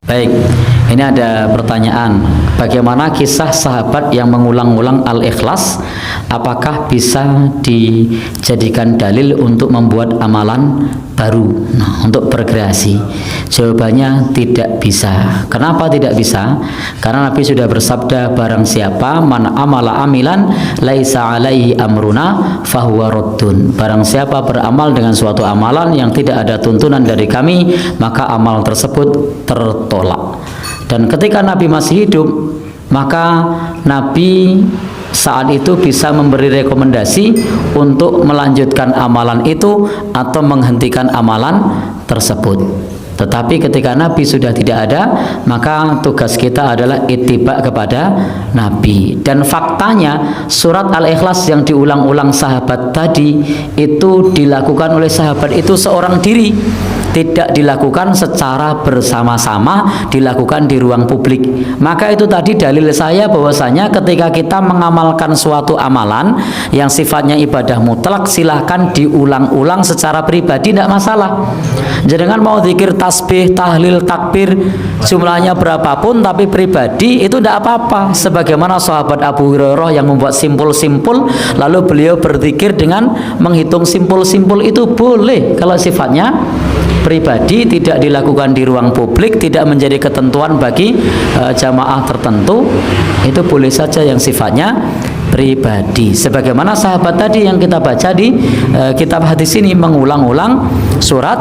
Baik, ini ada pertanyaan. Bagaimana kisah sahabat yang mengulang-ulang Al-Ikhlas? Apakah bisa dijadikan dalil untuk membuat amalan baru? Nah, untuk berkreasi. Jawabannya tidak bisa. Kenapa tidak bisa? Karena Nabi sudah bersabda, barang siapa man amala amilan laisa alaihi amruna fahuwa raddun. Barang siapa beramal dengan suatu amalan yang tidak ada tuntunan dari kami, maka amal tersebut tertolak. Dan ketika Nabi masih hidup, maka Nabi saat itu bisa memberi rekomendasi untuk melanjutkan amalan itu atau menghentikan amalan tersebut. Tetapi ketika Nabi sudah tidak ada, maka tugas kita adalah ittiba kepada Nabi. Dan faktanya surat Al-Ikhlas yang diulang-ulang sahabat tadi itu dilakukan oleh sahabat itu seorang diri, tidak dilakukan secara bersama-sama, dilakukan di ruang publik. Maka itu tadi dalil saya bahwasanya ketika kita mengamalkan suatu amalan yang sifatnya ibadah mutlak, silahkan diulang-ulang secara pribadi, tidak masalah. Jangan mau zikir tasbih, tahlil, takbir jumlahnya berapapun tapi pribadi itu tidak apa-apa. Sebagaimana sahabat Abu Hurairah yang membuat simpul-simpul lalu beliau berzikir dengan menghitung simpul-simpul, itu boleh kalau sifatnya pribadi, tidak dilakukan di ruang publik, tidak menjadi ketentuan bagi jamaah tertentu, itu boleh saja yang sifatnya pribadi. Sebagaimana sahabat tadi yang kita baca di kitab hadis ini mengulang-ulang surat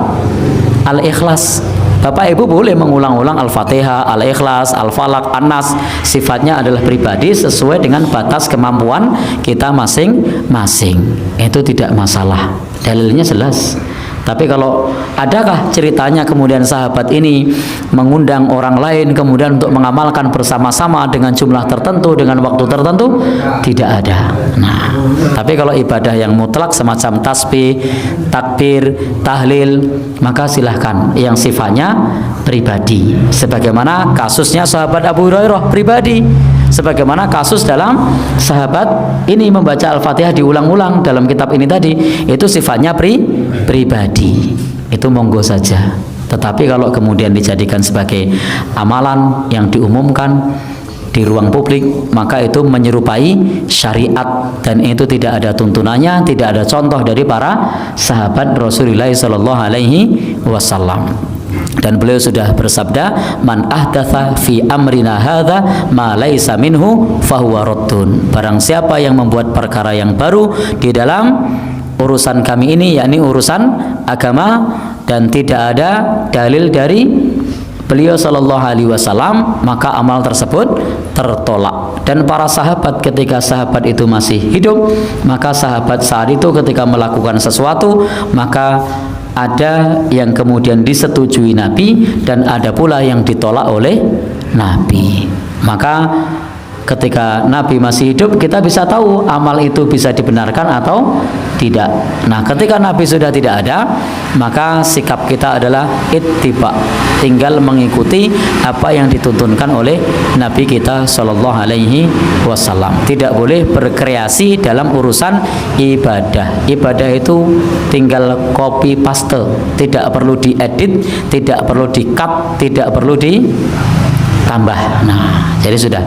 Al-Ikhlas. Bapak Ibu boleh mengulang-ulang Al-Fatihah, Al-Ikhlas, Al-Falaq, An-Nas. Sifatnya adalah pribadi sesuai dengan batas kemampuan kita masing-masing. Itu tidak masalah. Dalilnya jelas. Tapi kalau adakah ceritanya kemudian sahabat ini mengundang orang lain kemudian untuk mengamalkan bersama-sama dengan jumlah tertentu, dengan waktu tertentu? Tidak ada. Nah, tapi kalau ibadah yang mutlak semacam tasbih, takbir, tahlil, maka silahkan yang sifatnya pribadi. Sebagaimana kasusnya sahabat Abu Hurairah pribadi. Sebagaimana kasus dalam sahabat ini membaca Al-Fatihah diulang-ulang dalam kitab ini tadi, itu sifatnya pribadi. Itu monggo saja. Tetapi kalau kemudian dijadikan sebagai amalan yang diumumkan di ruang publik, maka itu menyerupai syariat dan itu tidak ada tuntunannya, tidak ada contoh dari para sahabat Rasulullah sallallahu alaihi wasallam. Dan beliau sudah bersabda, man ahdatsa fi amrina hadza ma laisa minhu fahuwa raddun. Barang siapa yang membuat perkara yang baru di dalam urusan kami ini, yakni urusan agama, dan tidak ada dalil dari beliau sallallahu alaihi wasallam, maka amal tersebut tertolak. Dan para sahabat ketika sahabat itu masih hidup, maka sahabat saat itu ketika melakukan sesuatu, maka ada yang kemudian disetujui Nabi dan ada pula yang ditolak oleh Nabi. Maka ketika Nabi masih hidup, kita bisa tahu amal itu bisa dibenarkan atau tidak. Nah, ketika Nabi sudah tidak ada, maka sikap kita adalah ittiba, tinggal mengikuti apa yang dituntunkan oleh Nabi kita sallallahu alaihi wasallam. Tidak boleh berkreasi dalam urusan ibadah. Ibadah itu tinggal copy paste, tidak perlu diedit, tidak perlu di-cut, tidak perlu ditambah. Nah, jadi sudah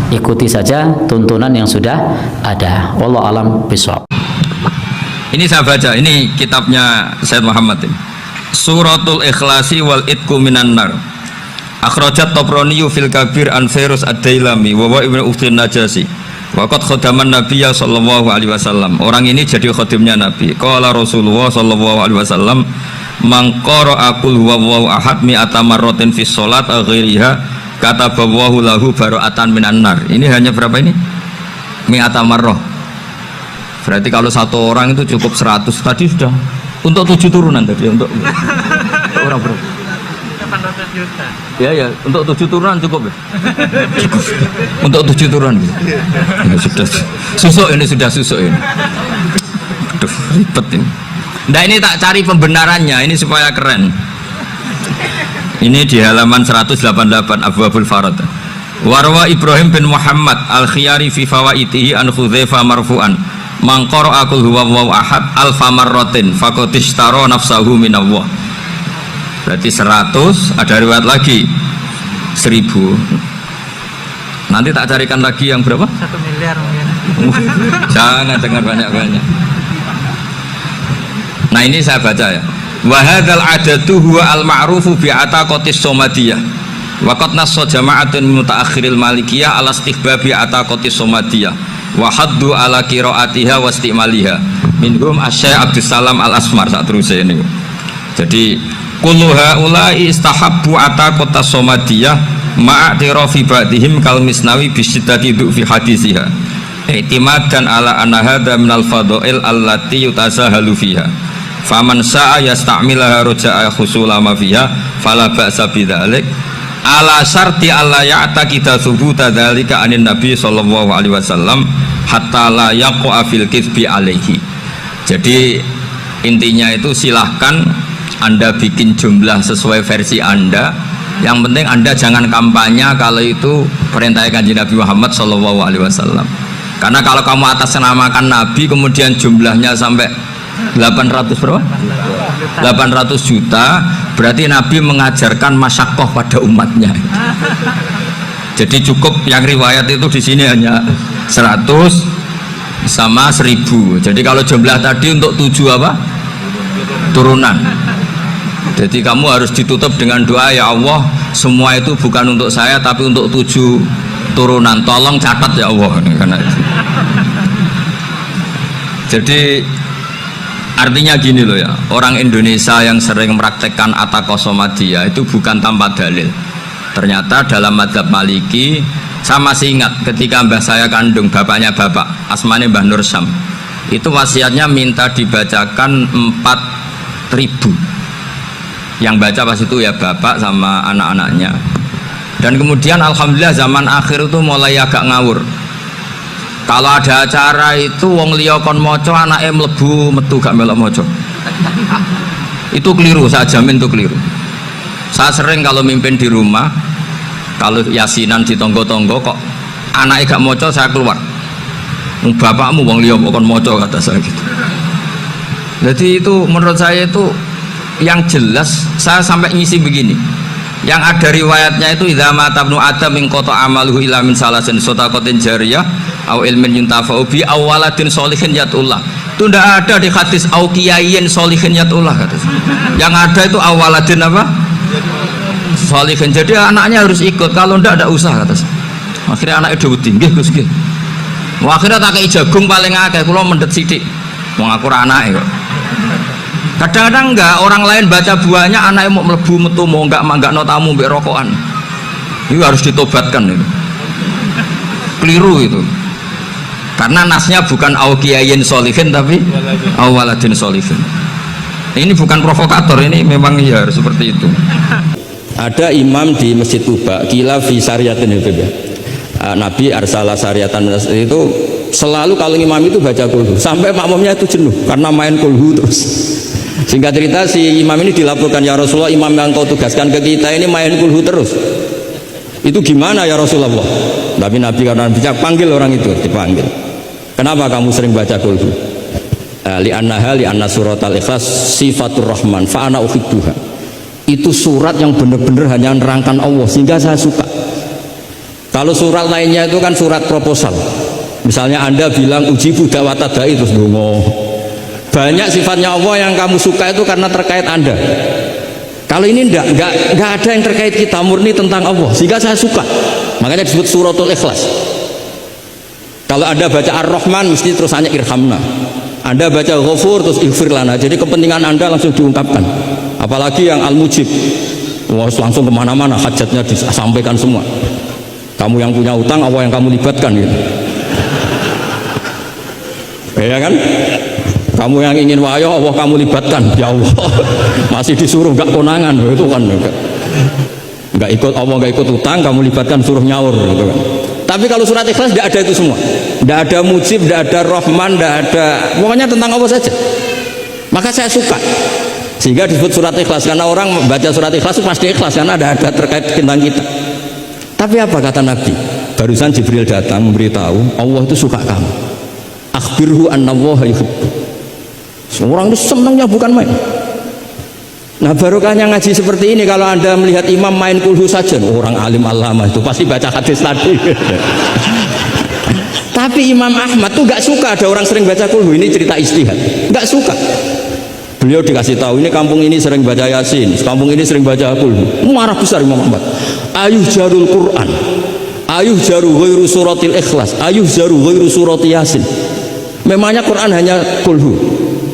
ikuti saja tuntunan yang sudah ada. Wallahu alam bishawab. Ini saya baca, ini kitabnya Sayyid Muhammad ini. Suratul Ikhlasi wal Itqu minan nar. Akhrajat Tabrani fil Kabir an Fairuz ad-Dailami wa wa ibnu Ukhtin Najasi. Wa qad khadaman Nabiyya sallallahu alaihi wasallam. Orang ini jadi khadimnya Nabi. Qala Rasulullah sallallahu alaihi wasallam, "Man qara'a qul huwallahu ahad mi'ata marratin fi shalat ghairiha katabawahu lahu bara'atan minan nar." Ini hanya berapa ini? Mi'ata marrah. Berarti kalau satu orang itu cukup 100. Tadi sudah untuk 7 turunan tadi, untuk orang berapa? 800 juta. Ya, untuk 7 turunan cukup ya? Cukup. Untuk 7 turunan ya, sudah susuk ini, sudah susuk ini. Aduh, ribet ini. Nah, ini tak cari pembenarannya, ini supaya keren. Ini di halaman 188 Abwabul Farad. Warwa Ibrahim bin Muhammad al-Khiyari fi fawaitihi an Hudzaifah marfu'an. Man qara'a qul huwallahu ahad alfa marratin faqad ishtara nafsahu minallah. Berarti 100, ada riwayat lagi 1.000. Nanti tak carikan lagi yang berapa? 1 miliar mungkin. Jangan dengar banyak-banyak. Nah ini saya baca ya. Wa hadzal adatu huwa al-ma'rufu bi ataqatis somadiyah. Wa qad nassa jama'atun mutaakhiril malikiyah ala istihbabi ataqatis somadiyah wa haddu ala qiraatiha wa istimaliha. Minhum Asy-Syaikh Abdus Salam Al-Asmar saat terus ini. Jadi kullu haula'i istahabbu ataqatas somadiyah ma'atirafi ba'dihim kal misnawi bisyiddati fi hadisiha. I'timadan ala anna hadza minal fadha'il allati yutasahalu fiha. Faman sa'a yasta'milaha roja'a khusula ma fiha fala ba'sa bidzalik ala syarti alla ya'taqida thubuta dzalika anin nabi sallallahu alaihi wasallam hatta la yaqa fil kitsbi alaihi. Jadi intinya itu silahkan Anda bikin jumlah sesuai versi Anda, yang penting Anda jangan kampanye kalau itu perintah Kanjeng Nabi Muhammad sallallahu alaihi wasallam. Karena kalau kamu atas namakan Nabi kemudian jumlahnya sampai 800 berapa? 800 juta, berarti Nabi mengajarkan masyakoh pada umatnya. Jadi cukup yang riwayat itu di sini hanya 100 sama 1000. Jadi kalau jumlah tadi untuk 7 apa? Turunan. Jadi kamu harus ditutup dengan doa, ya Allah, semua itu bukan untuk saya tapi untuk 7 turunan. Tolong catat ya Allah. Karena itu. Jadi artinya gini loh ya, orang Indonesia yang sering mempraktekkan ataqosomadiyah itu bukan tanpa dalil. Ternyata dalam madzhab Maliki, saya masih ingat ketika mbah saya kandung, bapaknya bapak, asmane Mbah Nur Syam, itu wasiatnya minta dibacakan 4.000. Yang baca pas itu ya bapak sama anak-anaknya. Dan kemudian alhamdulillah zaman akhir itu mulai agak ngawur. Kalau ada acara itu wong liya kon maca anake mlebu metu gak melok maca. Itu keliru, saya jamin itu keliru. Saya sering kalau mimpin di rumah, kalau yasinan di tonggo-tonggo kok anake gak maca saya keluar. Bapakmu wong liya kon maca kata saya gitu. Jadi itu menurut saya itu yang jelas saya sampai ngisi begini. Yang ada riwayatnya itu idza mata ibnu adam min qata amaluhu ila min salasin shadaqatin jariyah au ilmin yuntafa'u bi awaladin sholihin yatullah. Itu tidak ada di hadis au kiyayin sholihin yatullah kata. Yang ada itu awaladin apa? Sholihin. Jadi anaknya harus ikut, kalau tidak ada usaha kata. Akhirnya anaknya dawuh nggih Gus nggih. Akhirnya tak kei jagung paling akeh, kula mendet sithik. Wong aku ora anake kok. Kadang-kadang enggak, orang lain baca buahnya anaknya mau melebu metu mau enggak no tamu mbek rokokan. Itu harus ditobatkan itu. Keliru itu. Karena nasnya bukan auqiyayin sholihin tapi awaladin sholihin. Ini bukan provokator, ini memang ya harus seperti itu. Ada imam di Masjid Kuba, kila fi syariatin itu ya. Nabi arsala syariatan itu selalu kalau imam itu baca kulhu sampai makmumnya itu jenuh karena main kulhu terus. Singkat cerita si imam ini dilaporkan, ya Rasulullah, imam yang kau tugaskan ke kita ini main kulhu terus. Itu gimana ya Rasulullah? Tapi Nabi karena bijak panggil orang itu, dipanggil. Kenapa kamu sering baca kulhu? Li'annaha li'anna surat al-ikhlas sifatur rahman fa'ana uhibbuha. Itu surat yang benar-benar hanya nerangkan Allah sehingga saya suka. Kalau surat lainnya itu kan surat proposal. Misalnya Anda bilang uji budak watadai terus dungo. Banyak sifatnya Allah yang kamu suka itu karena terkait Anda. Kalau ini enggak ada yang terkait kita, murni tentang Allah sehingga saya suka. Makanya disebut suratul ikhlas. Kalau Anda baca Ar-Rahman mesti terus hanya irhamna. Anda baca Ghafur terus ighfir lana. Jadi kepentingan Anda langsung diungkapkan. Apalagi yang Al-Mujib, langsung kemana-mana hajatnya disampaikan semua. Kamu yang punya utang, Allah yang kamu libatkan gitu. Ya kan? Kamu yang ingin wahyu, Allah kamu libatkan. Ya Allah, masih disuruh nggak konangan, itu kan nggak ikut Allah, nggak ikut utang, kamu libatkan suruh nyaur, gitu kan. Tapi kalau surat ikhlas tidak ada itu semua, tidak ada mujib, tidak ada rahman, tidak ada, pokoknya tentang Allah saja. Maka saya suka, sehingga disebut surat ikhlas karena orang baca surat ikhlas itu pasti ikhlas karena ada terkait tentang kita. Tapi apa kata Nabi? Barusan Jibril datang memberitahu Allah itu suka kamu. Akhbirhu anna Allah yuhibbu. Orang itu senangnya bukan main. Nah barokahnya ngaji seperti ini, kalau anda melihat imam main kulhu saja, orang alim alama itu pasti baca hadis tadi. Tapi Imam Ahmad tuh gak suka ada orang sering baca kulhu. Ini cerita istihad, gak suka. Beliau dikasih tahu ini kampung ini sering baca Yasin, kampung ini sering baca kulhu. Marah besar Imam Ahmad. Ayuh jarul Quran, ayuh jaru ghairu suratil ikhlas, ayuh jaru ghairu surati Yasin. Memangnya Quran hanya kulhu.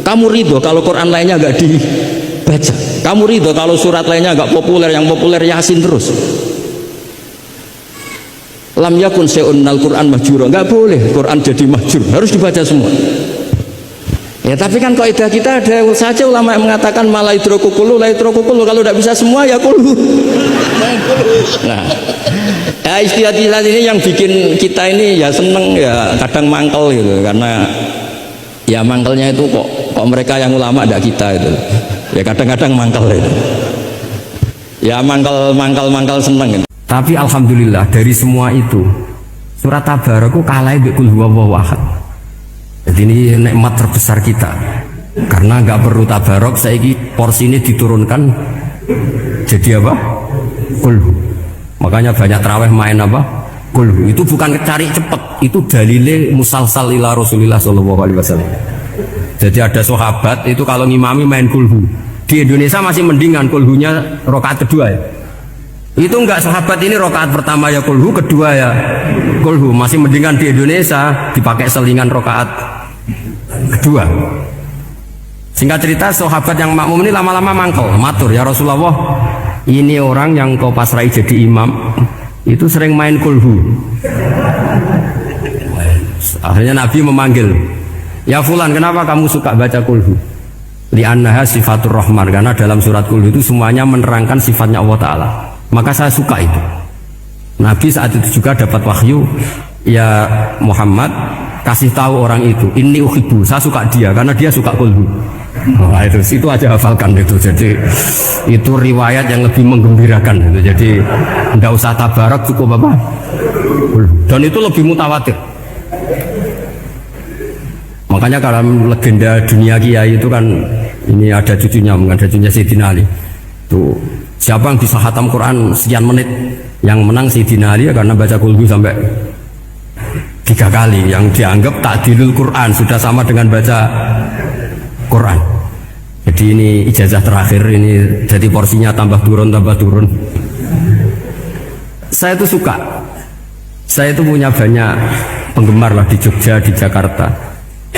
Kamu ridho kalau Quran lainnya gak dibaca? Kamu ridho kalau surat lainnya gak populer, yang populer Yasin terus? Lam yakun se'unnal Quran mahjura, nggak boleh Quran jadi mahjur, harus dibaca semua. Ya tapi kan kaidah kita ada saja ulama yang mengatakan malah idroku kulu, la idroku kulu, kalau tidak bisa semua ya kulu. Nah, ya istilah-istilah ini yang bikin kita ini ya seneng, ya kadang mangkel gitu, karena ya mangkelnya itu kok mereka yang ulama ada kita itu, ya kadang-kadang mangkel itu. Ya mangkel seneng gitu. Tapi alhamdulillah dari semua itu surat Tabarak kalah bi qul huwallahu ahad. Jadi ini nikmat terbesar kita. Karena nggak perlu Tabarak, saiki porsi ini diturunkan jadi apa? Qul. Makanya banyak tarawih main apa? Qul. Itu bukan cari cepet, itu dalile musalsal ila Rasulillah sallallahu alaihi wasallam. Jadi ada sahabat itu kalau ngimami main kulhu. Di Indonesia masih mendingan kulhunya rakaat kedua ya. Itu enggak, sahabat ini rokaat pertama ya kulhu, kedua ya kulhu. Masih mendingan di Indonesia dipakai selingan rokaat kedua. Singkat cerita, sahabat yang makmum ini lama-lama mangkel, matur, ya Rasulullah, ini orang yang kau pasrai jadi imam itu sering main kulhu. Akhirnya Nabi memanggil, ya fulan, kenapa kamu suka baca kulhu? Li'annaha sifatur rahman, karena dalam surat kulhu itu semuanya menerangkan sifatnya Allah Ta'ala. Maka saya suka itu. Nabi saat itu juga dapat wahyu, ya Muhammad, kasih tahu orang itu, ini uhibbu, saya suka dia karena dia suka kulhu. Nah, itu aja hafalkan itu. Jadi itu riwayat yang lebih menggembirakan itu. Jadi tidak usah Tabarak, cukup apa? Dan itu lebih mutawatir. Makanya kalau legenda dunia kiai itu kan, ini ada cucunya Sayyidina Ali. Tuh, siapa yang bisa khatam Quran sekian menit, yang menang Sayyidina Ali ya, karena baca kulhu sampai 3 kali. Yang dianggap ta'dilul Quran, sudah sama dengan baca Quran. Jadi ini ijazah terakhir, ini jadi porsinya tambah turun. Saya itu suka, saya itu punya banyak penggemar lah di Jogja, di Jakarta.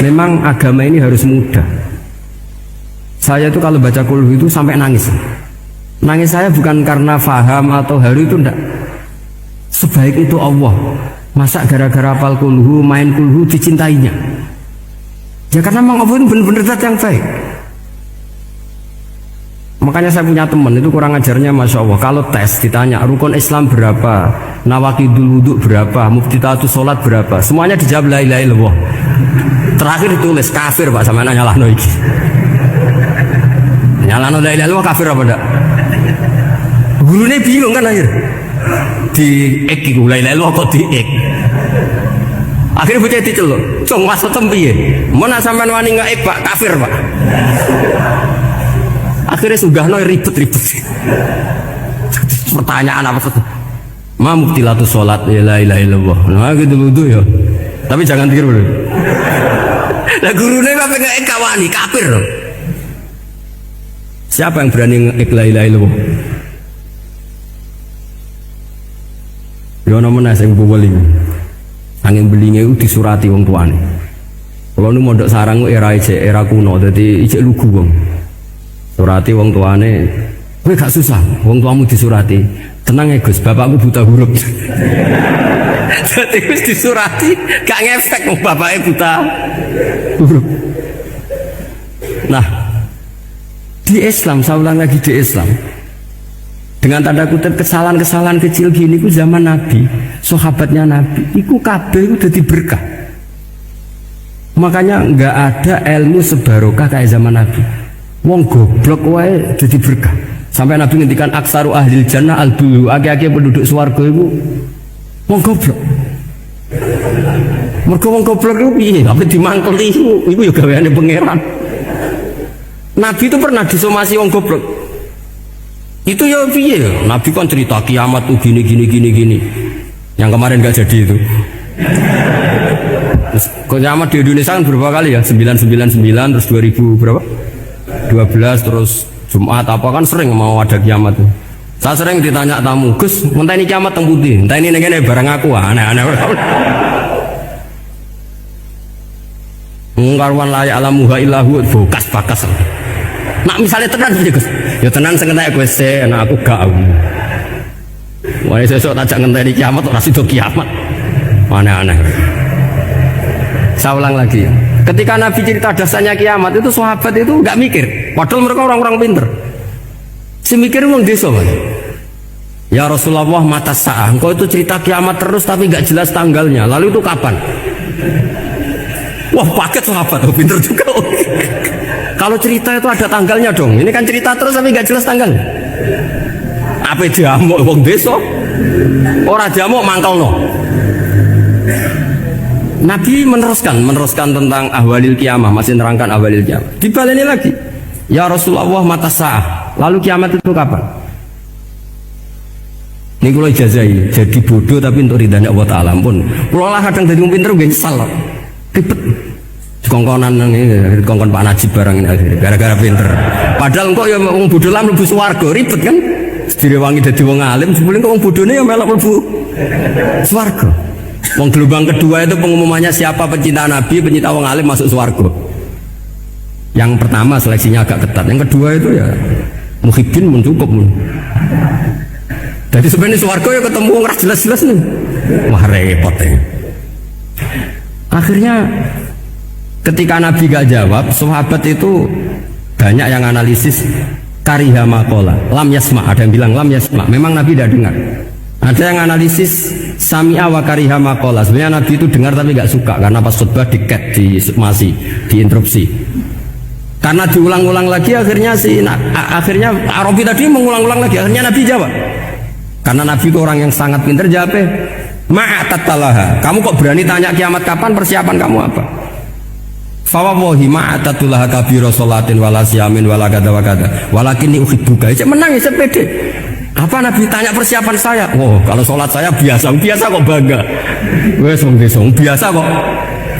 Memang agama ini harus mudah. Saya itu kalau baca kulhu itu sampai nangis. Nangis saya bukan karena faham atau haru, itu enggak. Sebaik itu Allah, masa gara-gara hafal kulhu, main kulhu dicintainya? Ya karena memang Allah itu benar-benar zat yang baik. Makanya saya punya teman itu kurang ajarnya Masya Allah. Kalau tes ditanya rukun Islam berapa, nawakidul wudhu berapa, muftitatus sholat berapa, semuanya dijawab la ilaha illallah. Terakhir ditulis kafir Pak, sama nyalahno iki. Nyalahno la ilaha illallah kafir apa enggak? Gurunya bingung kan akhir. Di ek iku la ilaha illallah kok di ek. Akhirnya bocah diceluk, "Cung was tetem piye? Mun sampean wani ngek Pak, kafir Pak." Akhirnya sugahno ribet-ribet. Pertanyaan apa tuh? Ma mubtilatus sholat ya la ilaha illallah. Nah gitu wudu ya. Tapi jangan tiru dulu. Lah gurune kok pengen kawani kafir loh. Siapa yang berani ngek la ilaha illallah? Yo namanya sing buweling. Angin belinge itu disurati wong tuane. Kalau nu mondok sarang era kuno, jadi ijek lugu wong. Surati wong tuane, kowe gak susah, wong tuamu disurati. Tenang ya Gus, bapakku buta huruf. Jadi wis disurati, gak ngefek wong bapaknya buta huruf. Nah, di Islam, saya ulang lagi di Islam, dengan tanda kutip kesalahan-kesalahan kecil gini ku zaman Nabi, sahabatnya Nabi, iku kabeh udah berkah. Makanya nggak ada ilmu sebarokah kayak zaman Nabi. Wong goblok wae jadi berkah. Sampai Nabi ngendikan aksaru ahlil jannah al-bulu, akeh-akeh penduduk swarga iku wong goblok. Mergo wong goblok iku piye? Apa dimangkeli iku ya gaweane pangeran. Nabi itu pernah disomasi wong goblok. Itu ya piye? Nabi kan cerita kiamat tuh gini. Yang kemarin nggak jadi itu. Terus, kiamat di Indonesia kan berapa kali ya? 999 terus 2000 berapa? 12 terus Jumat apa kan sering mau ada kiamat tuh. Saya sering ditanya tamu, Gus, entah ini kiamat teng putih, entah ini negene barang aku aneh-aneh. Ngkarwan layak alamuha illahu bokas bakas. Nak misalnya tenan aja Gus, ya tenan sing entek kowe se, nah aku gak. Wah sesuk tajak ngenteni kiamat ora sido kiamat. Aneh-aneh. Saya ulang lagi. Ketika Nabi cerita dasarnya kiamat itu sahabat itu nggak mikir. Padahal mereka orang-orang pinter. Si mikir wong desa, Mas. Ya Rasulullah mata sa'ah. Engkau itu cerita kiamat terus tapi nggak jelas tanggalnya. Lalu itu kapan? Wah paket sahabat, oh, pinter juga. Kalau cerita itu ada tanggalnya dong. Ini kan cerita terus tapi nggak jelas tanggal. Apa diamuk wong desa? Ora diamuk mangkelno. Nabi meneruskan tentang ahwalil kiamah, masih nerangkan ahwalil kiamah. Dibaleni lagi. Ya Rasulullah mata sa'ah. Lalu kiamat itu kapan? Ini kalau ijazai, jadi bodoh tapi untuk ridhanya Allah Ta'ala pun. Kalau lah kadang jadi pinter gak nyesal. Ribet. Kongkonan ini, kongkon Pak Najib barang ini akhirnya, gara-gara pinter. Padahal kok ya wong bodoh lah mlebu swarga, ribet kan? Direwangi dadi wong alim, sebelum kok wong bodone ya melok mlebu swarga. Wong gelombang kedua itu pengumumannya siapa pencinta Nabi, pencinta wong alim masuk swarga. Yang pertama seleksinya agak ketat, yang kedua itu ya muhibbin mun cukup mun. Jadi sebenarnya swarga ya ketemu wong ra jelas-jelas nih. Wah repot ya. Akhirnya ketika Nabi gak jawab, sahabat itu banyak yang analisis kariha maqala, lam yasma, ada yang bilang lam yasma, memang Nabi tidak dengar. Ada yang analisis sami'a wa kariha maqala, sebenarnya Nabi itu dengar tapi gak suka karena pas khutbah diket, masih diinterupsi. Karena diulang-ulang lagi akhirnya akhirnya Arabi tadi mengulang-ulang lagi, akhirnya Nabi jawab. Karena Nabi itu orang yang sangat pintar, jawabnya ma'atatalaha, kamu kok berani tanya kiamat kapan, persiapan kamu apa? Fawawahi ma'atatulaha kabiro sholatin wala siyamin wala kada wa kada walakin uhibbuka. Cek menang ya pede. Apa Nabi tanya persiapan saya? Oh kalau sholat saya biasa kok bangga. Wes biasa kok.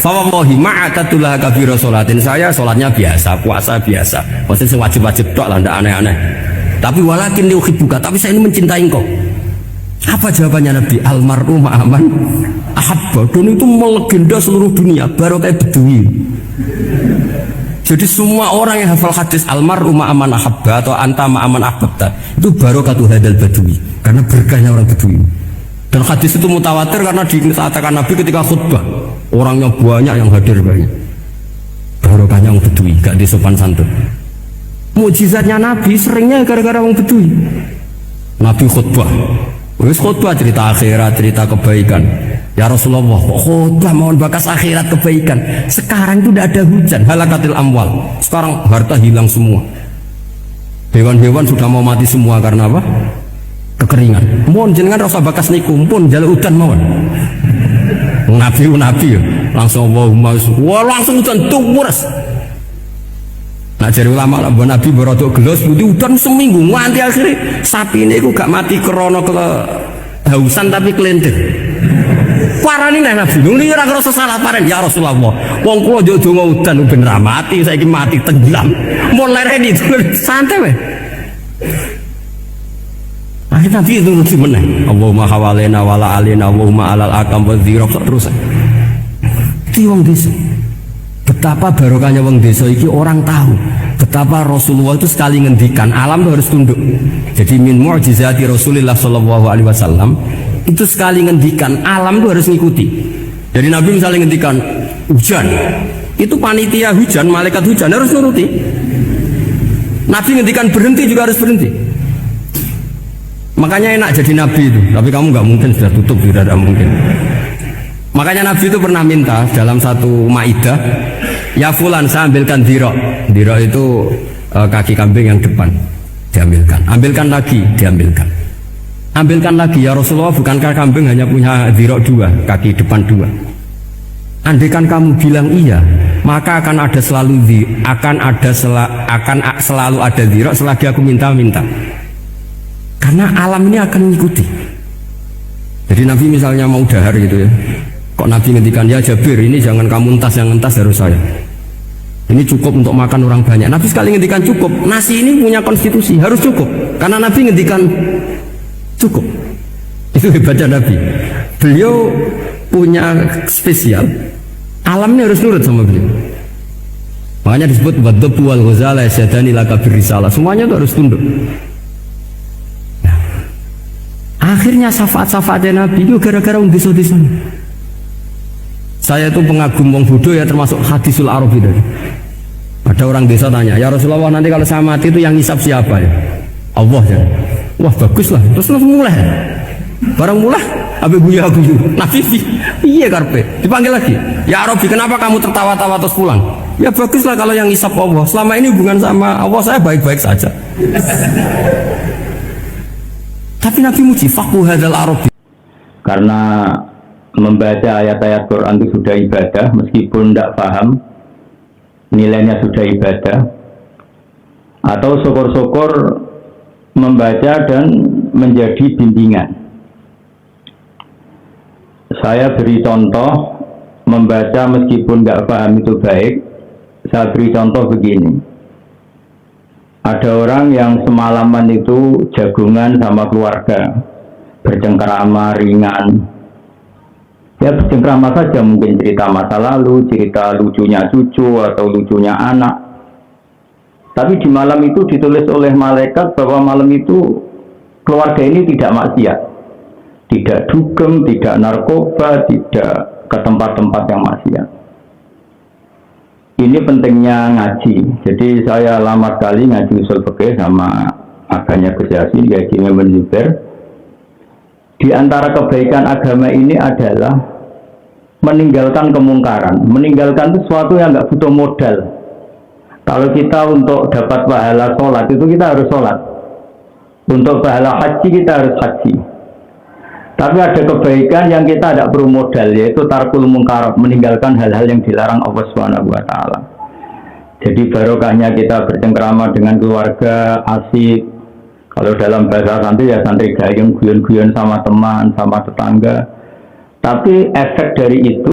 Fawawahi ma'atatulaha kabiro sholatin, saya sholatnya biasa, puasa biasa. Maksudnya wajib-wajib tok lah, ndak aneh-aneh. Tapi walakin uhibbuka, tapi saya ini mencintai engkau. Apa jawabannya Nabi? Almaru ma'aman ahabba. Dan itu melegenda seluruh dunia, baru kayak Bedui. Jadi semua orang yang hafal hadis almaru ma'aman ahabba atau anta ma'aman ahbabta, itu barokatuh hadal Badui, karena berkahnya orang Bedui. Dan hadis itu mutawatir karena dikatakan Nabi ketika khutbah, orangnya banyak yang hadir banyak. Barokahnya orang Bedui, gak disopan santun. Mukjizatnya Nabi seringnya gara-gara orang Bedui. Nabi khutbah, wis khutbah cerita akhirat, cerita kebaikan. Ya Rasulullah, khutbah mohon bakas akhirat kebaikan. Sekarang itu tidak ada hujan, halakatil amwal. Sekarang harta hilang semua. Hewan-hewan sudah mau mati semua karena apa? Kekeringan. Mohon jenengan rasa bakas niku, pun jalur hujan mohon. Nabi ya, langsung wah langsung hujan tuwures. Nah jadi ulama lah, Nabi berodok gelos, putih hujan seminggu, nganti akhirnya sapi ini gak mati krono kehausan tapi kelentir. Parani nih Nabi, nuli ora ngerasa salah paren ya Rasulullah. Wong kula yo donga udan ben ra mati, saiki mati tenggelam. Mun lereni santai weh. Akhirnya Nabi itu lucu meneh. Allahumma hawalena wala alina Allahumma alal akam wa dzirab terus. Iki wong desa. Betapa barokahnya wong desa iki orang tahu. Betapa Rasulullah itu sekali ngendikan alam itu harus tunduk. Jadi min mu'jizati Rasulullah sallallahu alaihi wasallam itu sekali ngendikan alam itu harus ngikuti. Jadi Nabi misalnya ngendikan hujan, itu panitia hujan, malaikat hujan harus nuruti. Nabi ngendikan berhenti juga harus berhenti. Makanya enak jadi Nabi itu. Tapi kamu nggak mungkin, sudah tutup, sudah tidak mungkin. Makanya Nabi itu pernah minta dalam satu maidah, ya fulan saya ambilkan dirok. Dirok itu kaki kambing yang depan, diambilkan. Ambilkan lagi, diambilkan. Ambilkan lagi ya Rasulullah, bukankah kambing hanya punya dirok dua, kaki depan dua? Andaikan kamu bilang iya, maka akan selalu ada dirok selagi aku minta-minta. Karena alam ini akan mengikuti. Jadi Nabi misalnya mau dahar gitu ya, kok Nabi ngendikan, ya Jabir ini jangan kamu entas, yang entas harus saya. Ini cukup untuk makan orang banyak. Nabi sekali ngendikan cukup. Nasi ini punya konstitusi, harus cukup. Karena Nabi ngendikan cukup. Itu hebatnya Nabi. Beliau punya spesial. Alamnya harus nurut sama beliau. Makanya disebut wadzabu wal ghazala yasyadani laka birrisalah. Semuanya itu harus tunduk. Nah, akhirnya syafaat-syafaatnya Nabi itu gara-gara desa-desa. Saya itu pengagum wong Buddha ya, termasuk hadisul Arabi tadi. Ada orang desa tanya, ya Rasulullah nanti kalau saya mati itu yang ngisap siapa ya? Allah ya. Wah bagus lah. Terus langsung mulai. Barang mulai, abe guya guyu. Nabi iya karpe. Dipanggil lagi. Ya Arabi, kenapa kamu tertawa-tawa terus pulang? Ya baguslah kalau yang ngisap Allah. Selama ini hubungan sama Allah saya baik-baik saja. Tapi Nabi muji faqhu hadzal Arabi. Karena membaca ayat-ayat Quran itu sudah ibadah, meskipun tidak paham nilainya sudah ibadah. Atau syukur-syukur membaca dan menjadi bimbingan. Saya beri contoh, membaca meskipun nggak paham itu baik. Saya beri contoh begini. Ada orang yang semalaman itu jagungan sama keluarga, bercengkrama ringan. Ya bercengkrama saja, mungkin cerita masa lalu, cerita lucunya cucu atau lucunya anak. Tapi di malam itu ditulis oleh malaikat bahwa malam itu keluarga ini tidak maksiat, tidak dugem, tidak narkoba, tidak ke tempat-tempat yang maksiat. Ini pentingnya ngaji. Jadi saya lama sekali ngaji usul fikih sama aganya Gus Yasin, Haji Memon Zubair. Di antara kebaikan agama ini adalah meninggalkan kemungkaran, meninggalkan sesuatu yang nggak butuh modal. Kalau kita untuk dapat pahala sholat itu kita harus sholat, untuk pahala haji kita harus haji. Tapi ada kebaikan yang kita tidak perlu modal, yaitu tarkul mungkar, meninggalkan hal-hal yang dilarang Allah Subhanahu wa Ta'ala. Jadi barokahnya kita bercengkrama dengan keluarga, asik. Kalau dalam bahasa santri ya santri gayung, guyon-guyon sama teman, sama tetangga. Tapi efek dari itu